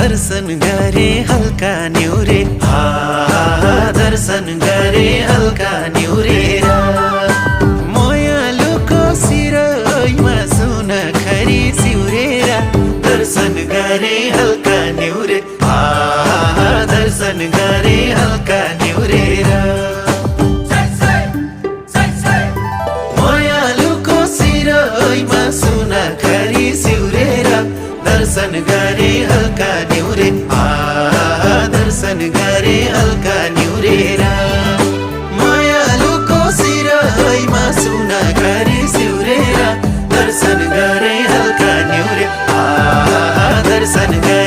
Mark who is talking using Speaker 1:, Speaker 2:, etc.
Speaker 1: दर्शन गरे हल्का न्यूरे दर्शन गरे हल्का न्यूरेर मयालुको सिरैमा सुन खरी सिउरेर दर्शन गरे हल्का न्यूरे दर्शन गरे हल्का न्यूरेर मयालुको सिरैमा सुन खरी सिउरेर दर्शन गरे हल्का न्यूरे दर्शन गरे हल्का न्यूरेर मयालुको सिरैमा सुन खरी सिउरेर दर्शन गरे हल्का न्यूरे दर्शन गरे